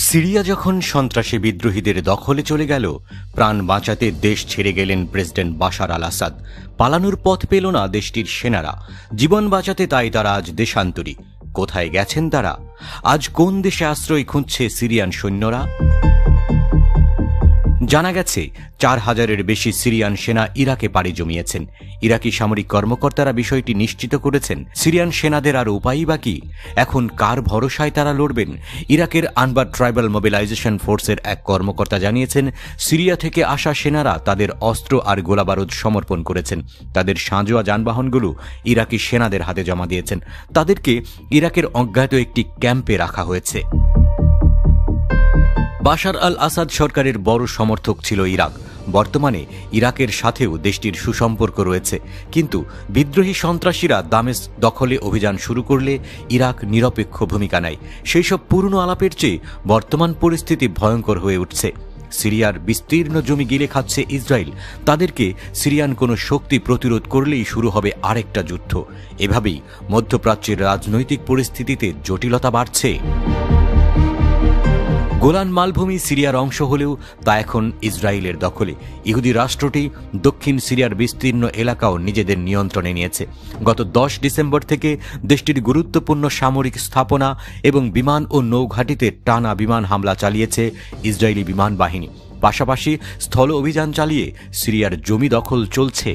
Syria যখন সন্ত্রাসী বিদ্রোহীদের দখলে চলে গেল, প্রাণ বাঁচাতে দেশ ছেড়ে গেলেন প্রেসিডেন্ট বাশার আল আসাদ। পালানোর পথ পেল না দেশটির সেনারা, জীবন বাঁচাতে তাই তারা আজ দেশান্তরী। কোথায় গেছেন তারা? আজ কোন দেশে আশ্রয় খুঁজছে সিরিয়ান সৈন্যরা? জানা গেছে ৪,০০০-এর বেশি সিরিয়ান সেনা ইরাকে পাড়ি জমিয়েছেন। ইরাকি সামরিক কর্মকর্তারা বিষয়টি নিশ্চিত করেছেন। সিরিয়ান সেনাদের আর উপায়ই বা কি? এখন কার ভরসায় তারা লড়বেন? ইরাকের আনবার ট্রাইবাল মোবিলাইজেশন ফোর্সের এক কর্মকর্তা জানিয়েছেন, সিরিয়া থেকে আসা সেনারা তাদের অস্ত্র আর গোলাবারুদ সমর্পণ করেছেন। তাদের সাঁজোয়া যানবাহনগুলো ইরাকি সেনাদের হাতে জমা দিয়েছেন। তাদেরকে ইরাকের অজ্ঞাত একটি ক্যাম্পে রাখা হয়েছে। বাশার আল আসাদ সরকারের বড় সমর্থক ছিল ইরাক। বর্তমানে ইরাকের সাথেও দেশটির সুসম্পর্ক রয়েছে, কিন্তু বিদ্রোহী সন্ত্রাসীরা দামেস্ক দখলে অভিযান শুরু করলে ইরাক নিরপেক্ষ ভূমিকা নেয়। সেই সব পুরনো আলাপের চেয়ে বর্তমান পরিস্থিতি ভয়ঙ্কর হয়ে উঠছে। সিরিয়ার বিস্তীর্ণ জমি গিলে খাচ্ছে ইসরায়েল। তাদেরকে সিরিয়ান কোনো শক্তি প্রতিরোধ করলেই শুরু হবে আরেকটা যুদ্ধ। এভাবেই মধ্যপ্রাচ্যের রাজনৈতিক পরিস্থিতিতে জটিলতা বাড়ছে। গোলান মালভূমি সিরিয়ার অংশ হলেও তা এখন ইসরায়েলের দখলে। ইহুদি রাষ্ট্রটি দক্ষিণ সিরিয়ার বিস্তীর্ণ এলাকাও নিজেদের নিয়ন্ত্রণে নিয়েছে। গত ১০ ডিসেম্বর থেকে দেশটির গুরুত্বপূর্ণ সামরিক স্থাপনা এবং বিমান ও নৌঘাঁটিতে টানা বিমান হামলা চালিয়েছে ইসরায়েলি বিমান বাহিনী। পাশাপাশি স্থল অভিযান চালিয়ে সিরিয়ার জমি দখল চলছে।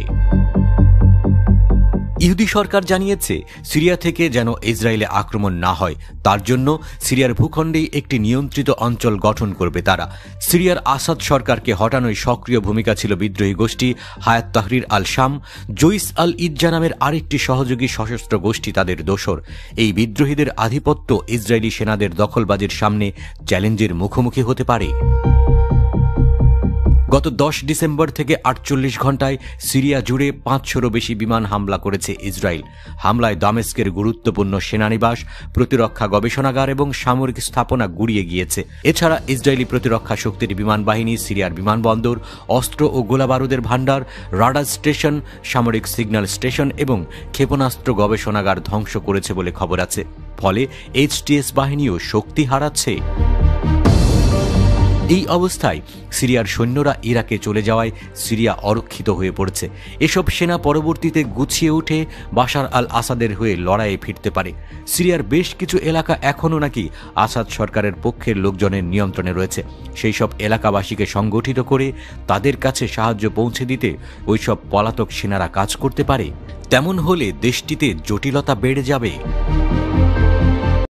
ইহুদি সরকার জানিয়েছে, সিরিয়া থেকে যেন ইসরায়েলে আক্রমণ না হয় তার জন্য সিরিয়ার ভূখণ্ডেই একটি নিয়ন্ত্রিত অঞ্চল গঠন করবে তারা। সিরিয়ার আসাদ সরকারকে হটানোয় সক্রিয় ভূমিকা ছিল বিদ্রোহী গোষ্ঠী হায়াত তাহরির আল শাম। জইস আল ইজ্জা নামের আরেকটি সহযোগী সশস্ত্র গোষ্ঠী তাদের দোসর। এই বিদ্রোহীদের আধিপত্য ইসরায়েলি সেনাদের দখলবাজির সামনে চ্যালেঞ্জের মুখোমুখি হতে পারে। গত ১০ ডিসেম্বর থেকে ৪৮ ঘণ্টায় সিরিয়া জুড়ে ৫০০-রও বেশি বিমান হামলা করেছে ইসরায়েল। হামলায় দামেস্কের গুরুত্বপূর্ণ সেনানিবাস, প্রতিরক্ষা গবেষণাগার এবং সামরিক স্থাপনা গুড়িয়ে গিয়েছে। এছাড়া ইসরায়েলি প্রতিরক্ষা শক্তির বিমান বাহিনী সিরিয়ার বিমানবন্দর, অস্ত্র ও গোলাবারুদের ভাণ্ডার, রাডার স্টেশন, সামরিক সিগন্যাল স্টেশন এবং ক্ষেপণাস্ত্র গবেষণাগার ধ্বংস করেছে বলে খবর আছে। ফলে এইচটিএস বাহিনীও শক্তি হারাচ্ছে। এই অবস্থায় সিরিয়ার সৈন্যরা ইরাকে চলে যাওয়ায় সিরিয়া অরক্ষিত হয়ে পড়েছে। এসব সেনা পরবর্তীতে গুছিয়ে উঠে বাশার আল আসাদের হয়ে লড়াইয়ে ফিরতে পারে। সিরিয়ার বেশ কিছু এলাকা এখনও নাকি আসাদ সরকারের পক্ষের লোকজনের নিয়ন্ত্রণে রয়েছে। সেই সব এলাকাবাসীকে সংগঠিত করে তাদের কাছে সাহায্য পৌঁছে দিতে ওইসব পলাতক সেনারা কাজ করতে পারে। তেমন হলে দেশটিতে জটিলতা বেড়ে যাবে।